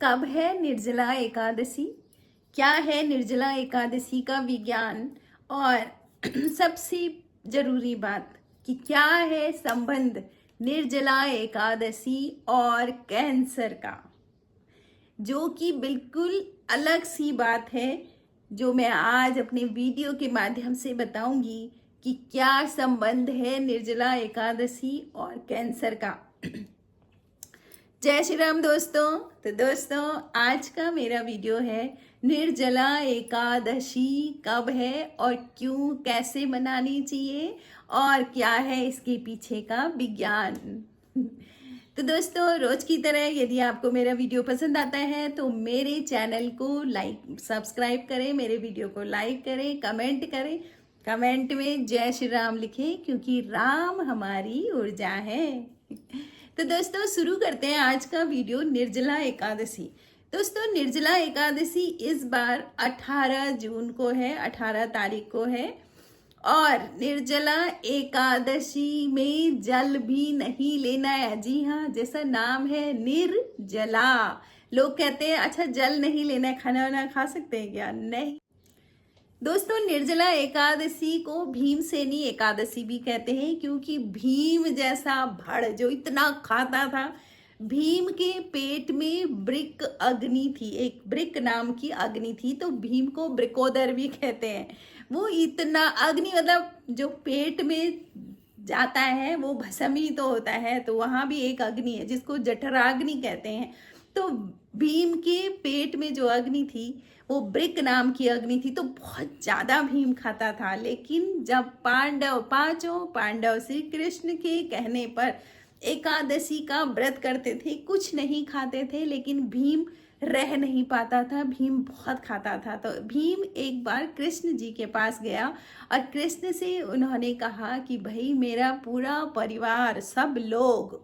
कब है निर्जला एकादशी? क्या है निर्जला एकादशी का विज्ञान? और सबसे जरूरी बात कि क्या है संबंध निर्जला एकादशी और कैंसर का, जो कि बिल्कुल अलग सी बात है, जो मैं आज अपने वीडियो के माध्यम से बताऊंगी कि क्या संबंध है निर्जला एकादशी और कैंसर का। जय श्री राम दोस्तों। तो दोस्तों, आज का मेरा वीडियो है निर्जला एकादशी कब है और क्यों, कैसे मनानी चाहिए और क्या है इसके पीछे का विज्ञान। तो दोस्तों, रोज की तरह यदि आपको मेरा वीडियो पसंद आता है तो मेरे चैनल को सब्सक्राइब करें, मेरे वीडियो को लाइक करें, कमेंट करें। कमेंट में जय श्री राम लिखें, क्योंकि राम हमारी ऊर्जा है। तो दोस्तों, शुरू करते हैं आज का वीडियो निर्जला एकादशी। दोस्तों, निर्जला एकादशी इस बार 18 जून को है, 18 तारीख को है। और निर्जला एकादशी में जल भी नहीं लेना है। जी हाँ, जैसा नाम है निर्जला। लोग कहते हैं अच्छा जल नहीं लेना है, खाना वाना खा सकते हैं क्या? नहीं दोस्तों, निर्जला एकादशी को भीमसेनी एकादशी भी कहते हैं, क्योंकि भीम जैसा भड़ जो इतना खाता था, भीम के पेट में ब्रिक अग्नि थी, एक ब्रिक नाम की अग्नि थी, तो भीम को ब्रिकोदर भी कहते हैं। वो इतना अग्नि, मतलब जो पेट में जाता है वो भस्म ही तो होता है, तो वहां भी एक अग्नि है जिसको जठराग्नि कहते हैं। तो भीम के पेट में जो अग्नि थी वो ब्रिक नाम की अग्नि थी, तो बहुत ज्यादा भीम खाता था। लेकिन जब पांचों पांडव श्री कृष्ण के कहने पर एकादशी का व्रत करते थे, कुछ नहीं खाते थे, लेकिन भीम रह नहीं पाता था, भीम बहुत खाता था। तो भीम एक बार कृष्ण जी के पास गया और कृष्ण से उन्होंने कहा कि भाई, मेरा पूरा परिवार, सब लोग,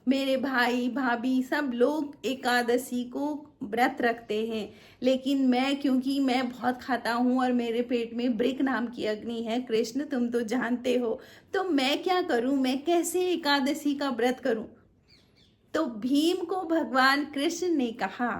मेरे भाई भाभी सब लोग एकादशी को व्रत रखते हैं, लेकिन मैं, क्योंकि मैं बहुत खाता हूँ और मेरे पेट में ब्रिक नाम की अग्नि है, कृष्ण तुम तो जानते हो, तो मैं क्या करूँ, मैं कैसे एकादशी का व्रत करूँ? तो भीम को भगवान कृष्ण ने कहा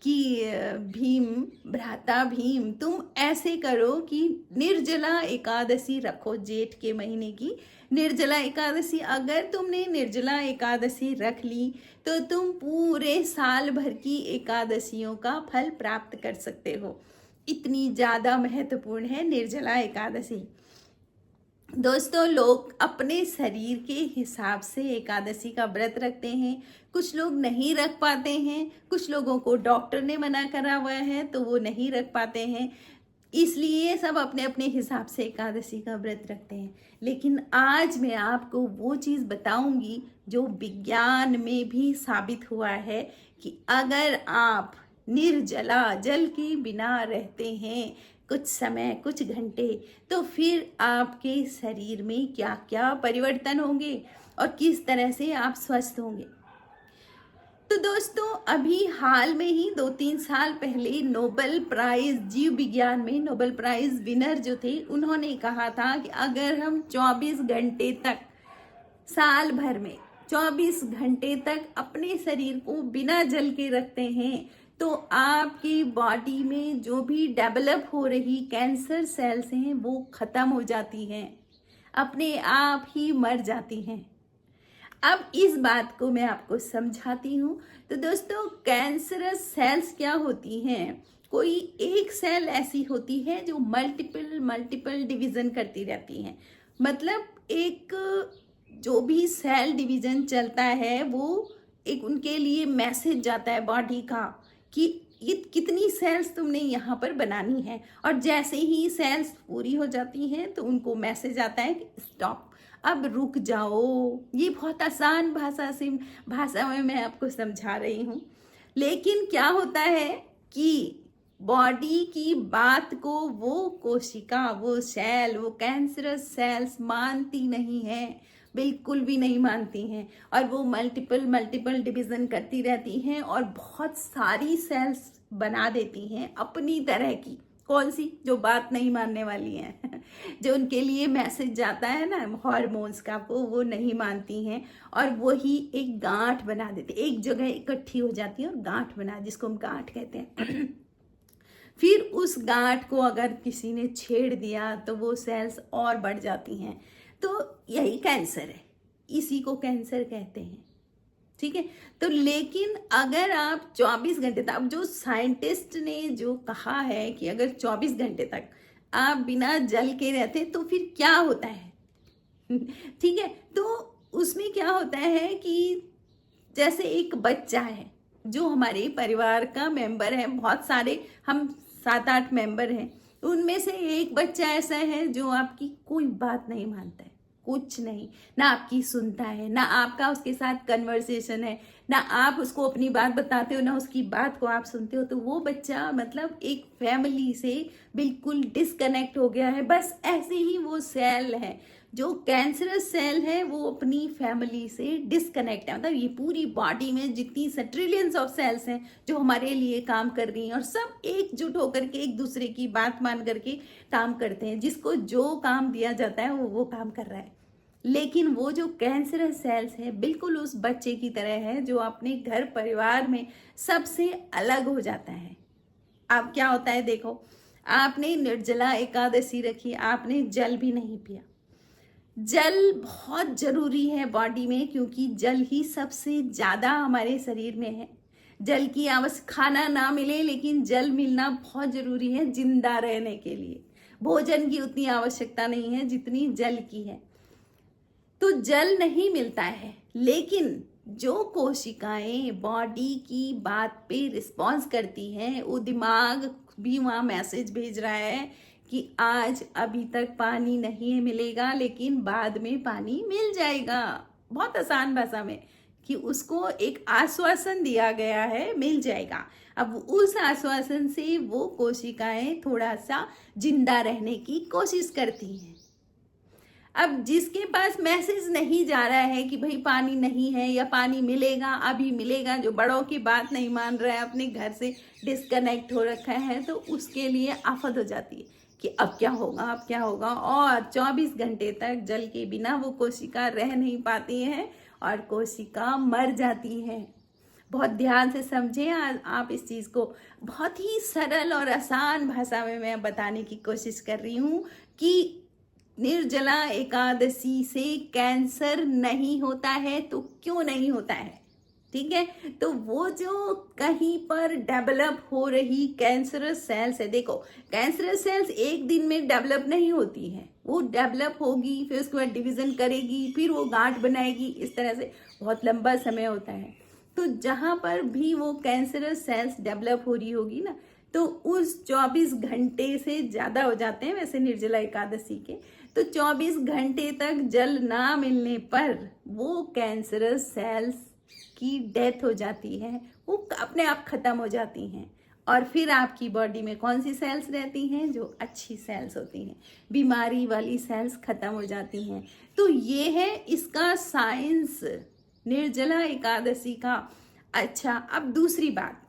कि भीम, भ्राता भीम, तुम ऐसे करो कि निर्जला एकादशी रखो, जेठ के महीने की निर्जला एकादशी। अगर तुमने निर्जला एकादशी रख ली तो तुम पूरे साल भर की एकादशियों का फल प्राप्त कर सकते हो। इतनी ज्यादा महत्वपूर्ण है निर्जला एकादशी। दोस्तों, लोग अपने शरीर के हिसाब से एकादशी का व्रत रखते हैं, कुछ लोग नहीं रख पाते हैं, कुछ लोगों को डॉक्टर ने मना करा हुआ है तो वो नहीं रख पाते हैं, इसलिए सब अपने अपने हिसाब से एकादशी का व्रत रखते हैं। लेकिन आज मैं आपको वो चीज़ बताऊंगी जो विज्ञान में भी साबित हुआ है कि अगर आप निर्जला, जल के बिना रहते हैं कुछ समय, कुछ घंटे, तो फिर आपके शरीर में क्या क्या परिवर्तन होंगे और किस तरह से आप स्वस्थ होंगे। तो दोस्तों, अभी हाल में ही 2-3 साल पहले नोबेल प्राइज, जीव विज्ञान में नोबेल प्राइज विनर जो थे, उन्होंने कहा था कि अगर हम 24 घंटे तक, साल भर में 24 घंटे तक अपने शरीर को बिना जल के रखते हैं, तो आपकी बॉडी में जो भी डेवलप हो रही कैंसर सेल्स हैं वो खत्म हो जाती हैं, अपने आप ही मर जाती हैं। अब इस बात को मैं आपको समझाती हूँ। तो दोस्तों, कैंसरस सेल्स क्या होती हैं? कोई एक सेल ऐसी होती है जो मल्टीपल डिवीजन करती रहती है। मतलब एक, जो भी सेल डिवीजन चलता है वो एक, उनके लिए मैसेज जाता है बॉडी का कि ये कितनी सेल्स तुमने यहाँ पर बनानी है, और जैसे ही सेल्स पूरी हो जाती हैं तो उनको मैसेज आता है कि स्टॉप, अब रुक जाओ। ये बहुत आसान भाषा में मैं आपको समझा रही हूँ। लेकिन क्या होता है कि बॉडी की बात को वो कोशिका, वो सेल, वो कैंसरस सेल्स मानती नहीं है, बिल्कुल भी नहीं मानती हैं, और वो मल्टीपल डिवीजन करती रहती हैं और बहुत सारी सेल्स बना देती हैं अपनी तरह की, कौन सी? जो बात नहीं मानने वाली हैं जो उनके लिए मैसेज जाता है ना हॉर्मोन्स का, वो नहीं मानती हैं और वही एक गांठ बना देती, एक जगह इकट्ठी हो जाती है और गांठ बना, जिसको हम गांठ कहते हैं फिर उस गांठ को अगर किसी ने छेड़ दिया तो वो सेल्स और बढ़ जाती हैं। तो यही कैंसर है, इसी को कैंसर कहते हैं, ठीक है। तो लेकिन अगर आप 24 घंटे तक, अब जो साइंटिस्ट ने जो कहा है कि अगर 24 घंटे तक आप बिना जल के रहते तो फिर क्या होता है ठीक है। तो उसमें क्या होता है कि जैसे एक बच्चा है जो हमारे परिवार का मेंबर है, बहुत सारे हम 7-8 मेंबर हैं, उनमें से एक बच्चा ऐसा है जो आपकी कोई बात नहीं मानता है, कुछ नहीं, ना आपकी सुनता है, ना आपका उसके साथ कन्वर्सेशन है, ना आप उसको अपनी बात बताते हो, ना उसकी बात को आप सुनते हो। तो वो बच्चा मतलब एक फैमिली से बिल्कुल डिस्कनेक्ट हो गया है। बस ऐसे ही वो सेल है, जो कैंसरस सेल है, वो अपनी फैमिली से डिस्कनेक्ट है। मतलब ये पूरी बॉडी में जितनी ट्रिलियंस ऑफ सेल्स हैं जो हमारे लिए काम कर रही हैं और सब एकजुट होकर के एक दूसरे की बात मान करके काम करते हैं, जिसको जो काम दिया जाता है वो काम कर रहा है। लेकिन वो जो कैंसरस सेल्स है बिल्कुल उस बच्चे की तरह है जो अपने घर परिवार में सबसे अलग हो जाता है। अब क्या होता है, देखो, आपने निर्जला एकादशी रखी, आपने जल भी नहीं पिया। जल बहुत जरूरी है बॉडी में, क्योंकि जल ही सबसे ज्यादा हमारे शरीर में है। जल की आवश्यक, खाना ना मिले लेकिन जल मिलना बहुत जरूरी है जिंदा रहने के लिए। भोजन की उतनी आवश्यकता नहीं है जितनी जल की है। तो जल नहीं मिलता है, लेकिन जो कोशिकाएं बॉडी की बात पे रिस्पॉन्स करती हैं, वो दिमाग भी वहाँ मैसेज भेज रहा है कि आज अभी तक पानी नहीं मिलेगा लेकिन बाद में पानी मिल जाएगा। बहुत आसान भाषा में कि उसको एक आश्वासन दिया गया है, मिल जाएगा। अब उस आश्वासन से वो कोशिकाएं थोड़ा सा जिंदा रहने की कोशिश करती हैं। अब जिसके पास मैसेज नहीं जा रहा है कि भाई पानी नहीं है या पानी मिलेगा, अभी मिलेगा, जो बड़ों की बात नहीं मान रहा है, अपने घर से डिस्कनेक्ट हो रखा है, तो उसके लिए आफत हो जाती है कि अब क्या होगा, अब क्या होगा। और 24 घंटे तक जल के बिना वो कोशिका रह नहीं पाती है और कोशिका मर जाती है। बहुत ध्यान से समझें, आप इस चीज को बहुत ही सरल और आसान भाषा में मैं बताने की कोशिश कर रही हूँ कि निर्जला एकादशी से कैंसर नहीं होता है। तो क्यों नहीं होता है, ठीक है। तो वो जो कहीं पर डेवलप हो रही कैंसरस सेल्स है, देखो कैंसरस सेल्स एक दिन में डेवलप नहीं होती है, वो डेवलप होगी, फिर उसके बाद डिवीजन करेगी, फिर वो गांठ बनाएगी, इस तरह से बहुत लंबा समय होता है। तो जहां पर भी वो कैंसरस सेल्स डेवलप हो रही होगी ना, तो उस 24 घंटे से ज्यादा हो जाते हैं वैसे निर्जला एकादशी के। तो 24 घंटे तक जल ना मिलने पर वो कैंसरस सेल्स की डेथ हो जाती है, वो अपने आप खत्म हो जाती हैं। और फिर आपकी बॉडी में कौन सी सेल्स रहती हैं? जो अच्छी सेल्स होती हैं, बीमारी वाली सेल्स खत्म हो जाती हैं। तो ये है इसका साइंस निर्जला एकादशी का। अच्छा, अब दूसरी बात,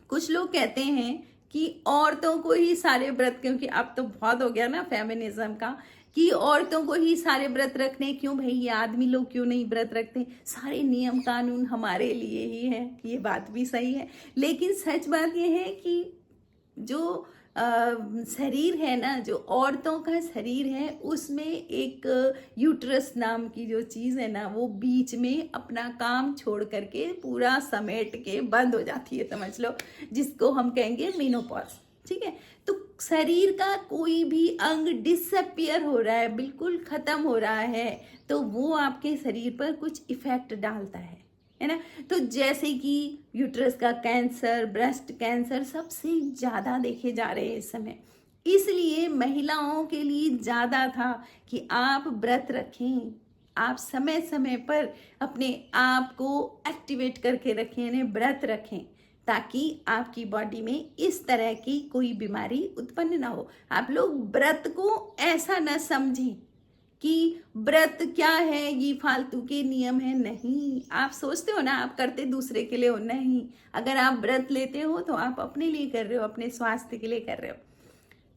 कुछ लोग कहते हैं कि औरतों को ही सारे व्रत, क्योंकि अब तो बहुत हो गया ना फेमिनिज्म का, कि औरतों को ही सारे व्रत रखने, क्यों भाई ये आदमी लोग क्यों नहीं व्रत रखते, सारे नियम कानून हमारे लिए ही है। ये बात भी सही है, लेकिन सच बात ये है कि जो शरीर है ना, जो औरतों का शरीर है, उसमें एक यूट्रस नाम की जो चीज़ है ना, वो बीच में अपना काम छोड़ करके पूरा समेट के बंद हो जाती है, समझ लो, जिसको हम कहेंगे मेनोपॉज, ठीक है। तो शरीर का कोई भी अंग डिसअपियर हो रहा है, बिल्कुल खत्म हो रहा है, तो वो आपके शरीर पर कुछ इफेक्ट डालता है ना। तो जैसे कि यूट्रस का कैंसर, ब्रेस्ट कैंसर सबसे ज्यादा देखे जा रहे हैं इस समय, इसलिए महिलाओं के लिए ज्यादा था कि आप व्रत रखें, आप समय समय पर अपने आप को एक्टिवेट करके रखें, यानी व्रत रखें, ताकि आपकी बॉडी में इस तरह की कोई बीमारी उत्पन्न ना हो। आप लोग व्रत को ऐसा ना समझें कि व्रत क्या है, ये फालतू के नियम है, नहीं। आप सोचते हो ना आप करते दूसरे के लिए हो, नहीं। अगर आप व्रत लेते हो तो आप अपने लिए कर रहे हो, अपने स्वास्थ्य के लिए कर रहे हो।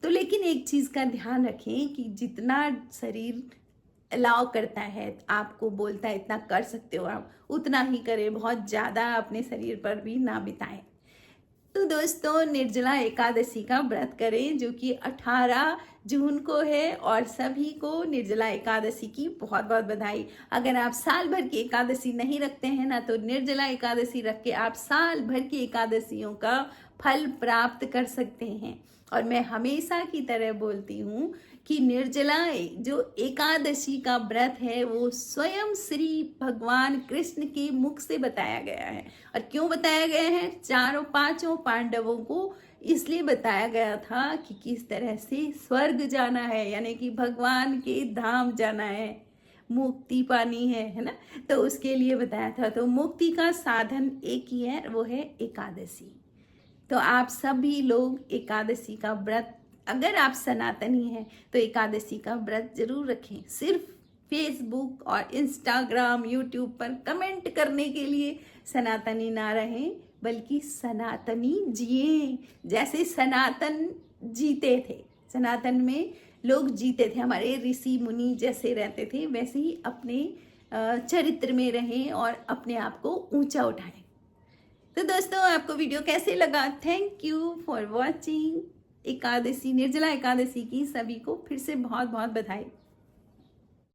तो लेकिन एक चीज़ का ध्यान रखें कि जितना शरीर अलाउ करता है, आपको बोलता है इतना कर सकते हो आप, उतना ही करें, बहुत ज़्यादा अपने शरीर पर भी ना बिताएं। तो दोस्तों, निर्जला एकादशी का व्रत करें जो कि 18 जून को है, और सभी को निर्जला एकादशी की बहुत बहुत बधाई। अगर आप साल भर की एकादशी नहीं रखते हैं ना, तो निर्जला एकादशी रख के आप साल भर की एकादशियों का फल प्राप्त कर सकते हैं। और मैं हमेशा की तरह बोलती हूँ कि निर्जला जो एकादशी का व्रत है वो स्वयं श्री भगवान कृष्ण के मुख से बताया गया है। और क्यों बताया गया है? चारों पांचों पांडवों को इसलिए बताया गया था कि किस तरह से स्वर्ग जाना है, यानी कि भगवान के धाम जाना है, मुक्ति पानी है ना। तो उसके लिए बताया था। तो मुक्ति का साधन एक ही है, वो है एकादशी। तो आप सभी लोग एकादशी का व्रत, अगर आप सनातनी हैं तो एकादशी का व्रत जरूर रखें। सिर्फ फेसबुक और इंस्टाग्राम, यूट्यूब पर कमेंट करने के लिए सनातनी ना रहें, बल्कि सनातनी जिए। जैसे सनातन जीते थे, सनातन में लोग जीते थे, हमारे ऋषि मुनि जैसे रहते थे, वैसे ही अपने चरित्र में रहें और अपने आप को ऊंचा उठाएं। तो दोस्तों, आपको वीडियो कैसे लगा? Thank you for watching. Ekadashi, Nirjala Ekadashi की सभी को फिर से बहुत बहुत बधाई।